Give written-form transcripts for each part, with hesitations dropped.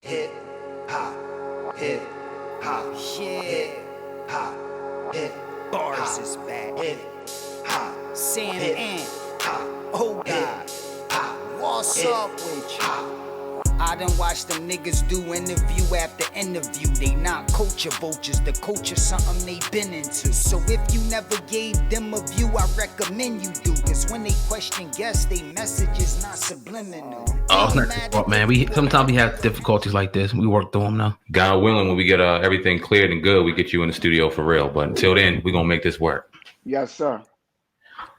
hip hop, hip hop, Yeah, hip hop, hip bars is back. hip hop, Santa hip Ant, hop, oh hip God, hop, what's hip up with you? hop. I done watched them niggas do interview after interview. They not culture vultures, the culture something they been into. So if you never gave them a view, I recommend you do. Cause when they question guests, they message is not subliminal. Oh, it's not your fault, man. Sometimes we have difficulties like this. We work through them now. God willing, when we get everything cleared and good, we get you in the studio for real. But until then, we're gonna make this work. Yes, sir.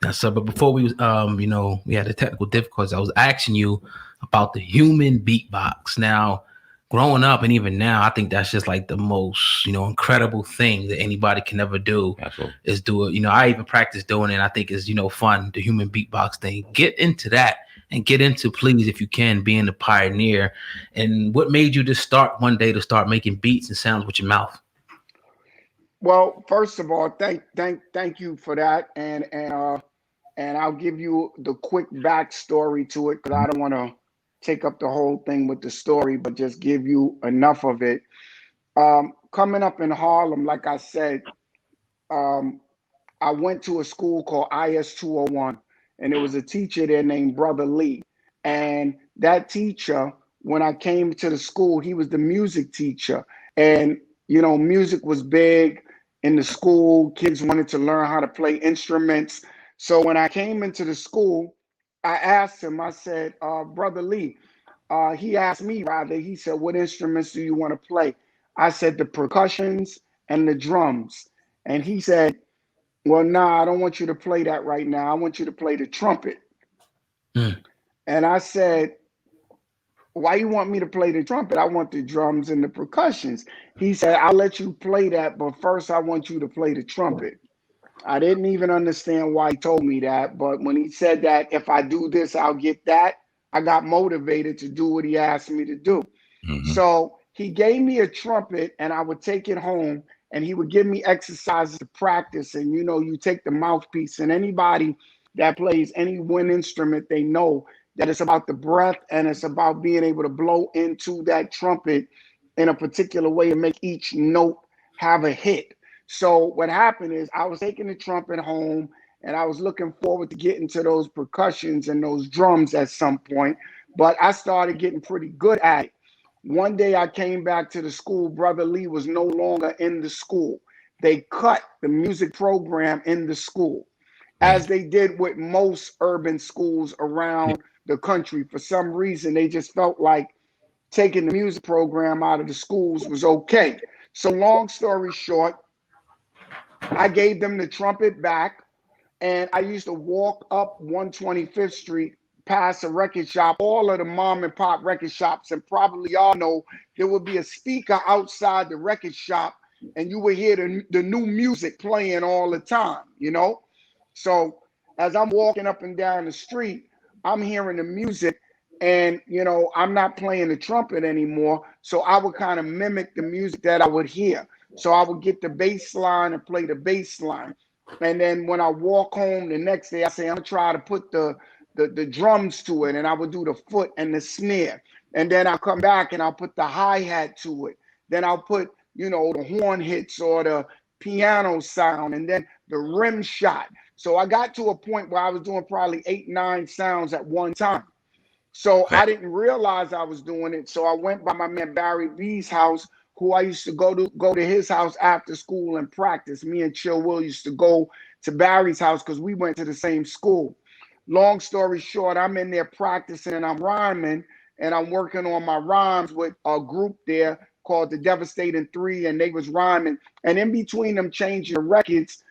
That's but before we was we had the technical difficulties. I was asking you about the human beatbox. Now, growing up and even now, I think that's just like the most incredible thing that anybody can ever do. Absolutely. Is do it. I even practice doing it. And I think it's fun, the human beatbox thing. Get into that and get into, please, if you can, being the pioneer. And what made you just start one day to start making beats and sounds with your mouth? Well, first of all, thank you for that, and I'll give you the quick backstory to it because I don't want to take up the whole thing with the story, but just give you enough of it. Coming up in Harlem, like I said, I went to a school called IS 201, and there was a teacher there named Brother Lee, and that teacher, when I came to the school, he was the music teacher, and music was big in the school. Kids wanted to learn how to play instruments. So when I came into the school, I asked him, I said, Brother Lee, he asked me rather, he said, what instruments do you want to play? I said, the percussions and the drums. And he said, well, nah, I don't want you to play that right now. I want you to play the trumpet. And I said, why you want me to play the trumpet? I want the drums and the percussions. He said, I'll let you play that, but first I want you to play the trumpet. I didn't even understand why he told me that, but when he said that if I do this, I'll get that, I got motivated to do what he asked me to do. Mm-hmm. So he gave me a trumpet and I would take it home and he would give me exercises to practice. And you take the mouthpiece, and anybody that plays any wind instrument, they know that it's about the breath and it's about being able to blow into that trumpet in a particular way and make each note have a hit. So what happened is I was taking the trumpet home and I was looking forward to getting to those percussions and those drums at some point, but I started getting pretty good at it. One day I came back to the school, Brother Lee was no longer in the school. They cut the music program in the school, as they did with most urban schools around the country. For some reason, they just felt like taking the music program out of the schools was okay. So long story short, I gave them the trumpet back, and I used to walk up 125th Street past a record shop, all of the mom and pop record shops, and probably y'all know there would be a speaker outside the record shop, and you would hear the new music playing all the time, So as I'm walking up and down the street, I'm hearing the music, and I'm not playing the trumpet anymore. So I would kind of mimic the music that I would hear. So I would get the bass line and play the bass line. And then when I walk home the next day, I say, I'm gonna try to put the drums to it, and I would do the foot and the snare. And then I'll come back and I'll put the hi-hat to it. Then I'll put, the horn hits or the piano sound, and then the rim shot. So I got to a point where I was doing probably 8, 9 sounds at one time. So I didn't realize I was doing it. So I went by my man Barry B's house, who I used to go to his house after school and practice. Me and Chill Will used to go to Barry's house because we went to the same school. Long story short, I'm in there practicing and I'm rhyming, and I'm working on my rhymes with a group there called the Devastating Three, and they was rhyming. And in between them changing the records,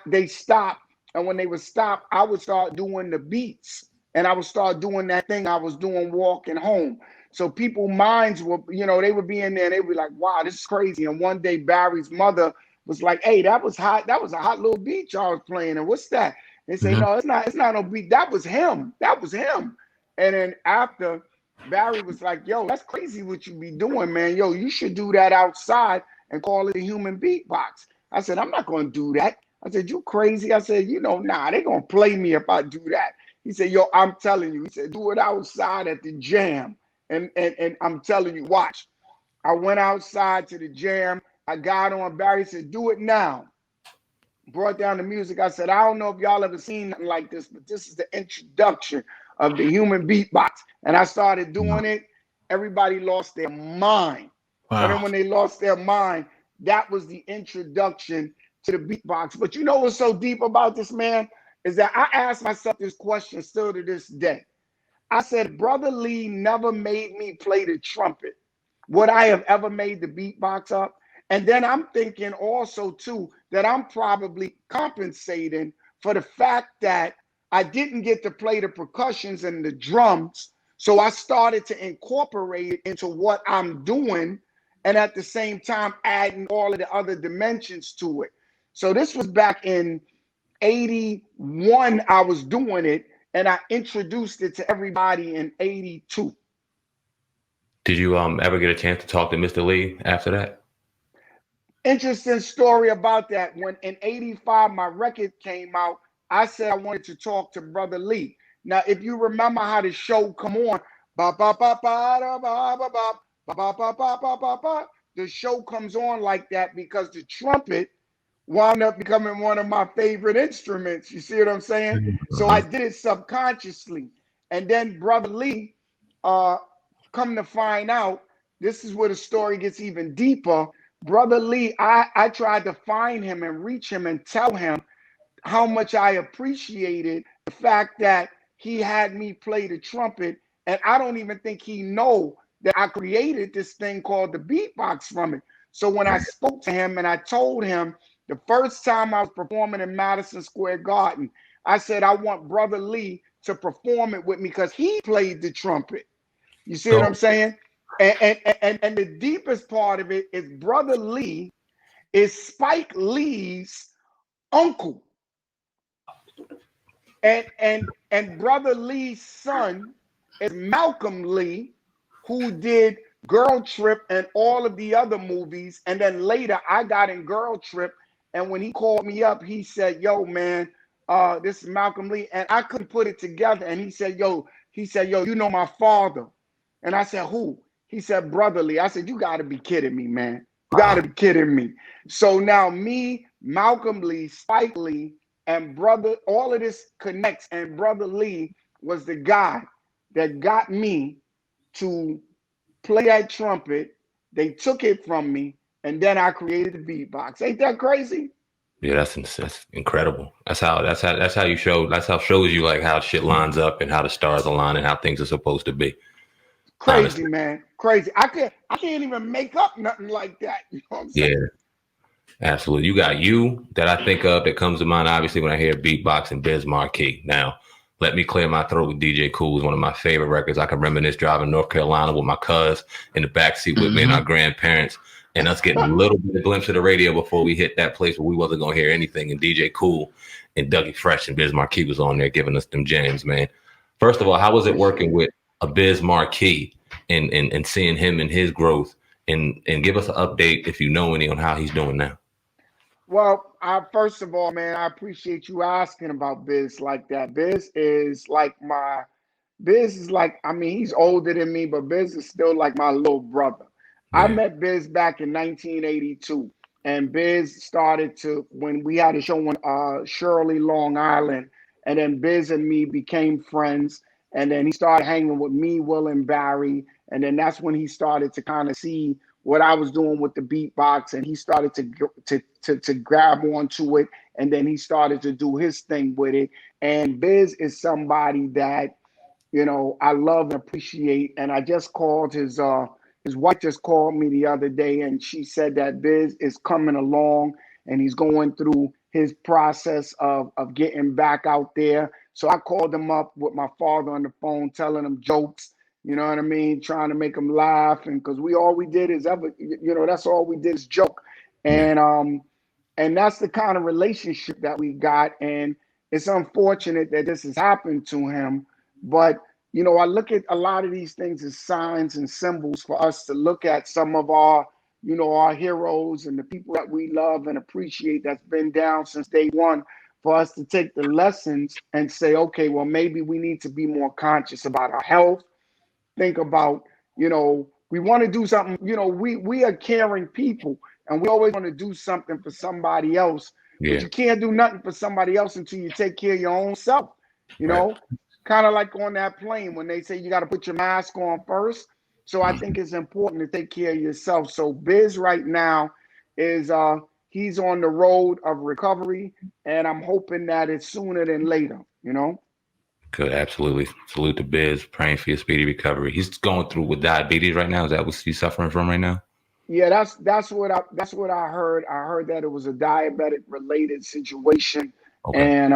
they stopped. And when they would stop, I would start doing the beats, and I would start doing that thing I was doing walking home. So people's minds were, they would be in there and they would be like, wow, this is crazy. And one day Barry's mother was like, hey, that was hot. That was a hot little beat y'all was playing. And what's that? They say, no, it's not no beat. That was him. That was him. And then after, Barry was like, yo, that's crazy what you be doing, man. Yo, you should do that outside and call it a human beatbox. I said, I'm not going to do that. I said, you crazy? I said, nah, they going to play me if I do that. He said, yo, I'm telling you. He said, do it outside at the jam. And I'm telling you, watch. I went outside to the jam. I got on. Barry said, do it now. Brought down the music. I said, I don't know if y'all ever seen nothing like this, but this is the introduction of the human beatbox. And I started doing it. Everybody lost their mind. Wow. And then when they lost their mind, that was the introduction to the beatbox. But you know what's so deep about this, man, is that I ask myself this question still to this day. I said, Brother Lee never made me play the trumpet. Would I have ever made the beatbox up? And then I'm thinking also, too, that I'm probably compensating for the fact that I didn't get to play the percussions and the drums. So I started to incorporate it into what I'm doing, and at the same time adding all of the other dimensions to it. So this was back in 81, I was doing it, and I introduced it to everybody in 82. Did you ever get a chance to talk to Mr. Lee after that? Interesting story about that. When in 85 my record came out, I said I wanted to talk to Brother Lee. Now, if you remember how the show come on, ba ba ba ba da ba ba ba ba ba ba ba ba ba, the show comes on like that because the trumpet wound up becoming one of my favorite instruments. You see what I'm saying? So I did it subconsciously. And then Brother Lee, come to find out, this is where the story gets even deeper. Brother Lee, I tried to find him and reach him and tell him how much I appreciated the fact that he had me play the trumpet. And I don't even think he know that I created this thing called the beatbox from it. So when I spoke to him and I told him the first time I was performing in Madison Square Garden, I said, I want Brother Lee to perform it with me because he played the trumpet. You see what I'm saying? And the deepest part of it is Brother Lee is Spike Lee's uncle. And Brother Lee's son is Malcolm Lee, who did Girl Trip and all of the other movies. And then later I got in Girl Trip. And when he called me up, he said, yo, man, this is Malcolm Lee. And I couldn't put it together. And he said, yo, you know my father. And I said, who? He said, Brother Lee. I said, you got to be kidding me, man. You got to be kidding me. So now me, Malcolm Lee, Spike Lee, and brother, all of this connects. And Brother Lee was the guy that got me to play that trumpet. They took it from me, and then I created the beatbox. Ain't that crazy? Yeah, that's incredible. That's how you show. That's how shows you like how shit lines up and how the stars align and how things are supposed to be. Crazy, Honestly. man. Crazy. I can't even make up nothing like that. You know what I'm saying? Yeah, absolutely. You got you that I think of that comes to mind, obviously, when I hear beatbox and Biz Markie. Now, Let Me Clear My Throat with DJ Kool is one of my favorite records. I can reminisce driving North Carolina with my cuz in the backseat with me and our grandparents, and us getting a little bit of glimpse of the radio before we hit that place where we wasn't going to hear anything. And DJ Kool and Dougie Fresh and Biz Markie was on there giving us them jams, man. First of all, how was it working with a Biz Markie and seeing him and his growth? And give us an update, if you know any, on how he's doing now. Well, first of all, man, I appreciate you asking about Biz like that. Biz is like, I mean, he's older than me, but Biz is still like my little brother. Yeah. I met Biz back in 1982, and Biz started when we had a show in Shirley, Long Island, and then Biz and me became friends, and then he started hanging with me, Will, and Barry, and then that's when he started to kind of see what I was doing with the beatbox, and he started to grab onto it, and then he started to do his thing with it. And Biz is somebody that, you know, I love and appreciate. And I just called his wife just called me the other day, and she said that Biz is coming along and he's going through his process of getting back out there. So I called him up with my father on the phone, telling him jokes. You know what I mean? Trying to make them laugh, and because all we did is that's all we did is joke, and that's the kind of relationship that we got, and it's unfortunate that this has happened to him, but you know, I look at a lot of these things as signs and symbols for us to look at some of our, you know, our heroes and the people that we love and appreciate that's been down since day one, for us to take the lessons and say, okay, well, maybe we need to be more conscious about our health. Think about, we want to do something. We are caring people, and we always want to do something for somebody else. Yeah. But you can't do nothing for somebody else until you take care of your own self. Right. Kind of like on that plane when they say you got to put your mask on first. So I think it's important to take care of yourself. So Biz right now is he's on the road of recovery, and I'm hoping that it's sooner than later. Good, absolutely. Salute to Biz, praying for your speedy recovery. He's going through with diabetes right now. Is that what he's suffering from right now? Yeah, that's what I heard. I heard that it was a diabetic related situation, Okay. and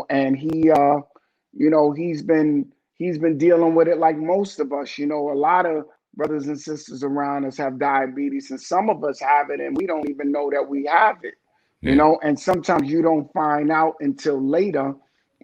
and he's been dealing with it like most of us. A lot of brothers and sisters around us have diabetes, and some of us have it, and we don't even know that we have it. And sometimes you don't find out until later,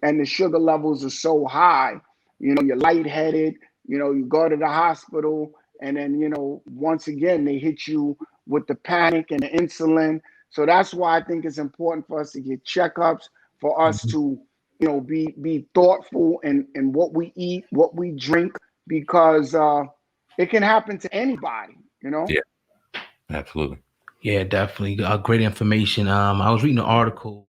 and the sugar levels are so high. You're lightheaded. You go to the hospital. And then, once again, they hit you with the panic and the insulin. So that's why I think it's important for us to get checkups, for us to, be thoughtful in what we eat, what we drink, because it can happen to anybody, Yeah, absolutely. Yeah, definitely. Great information. I was reading an article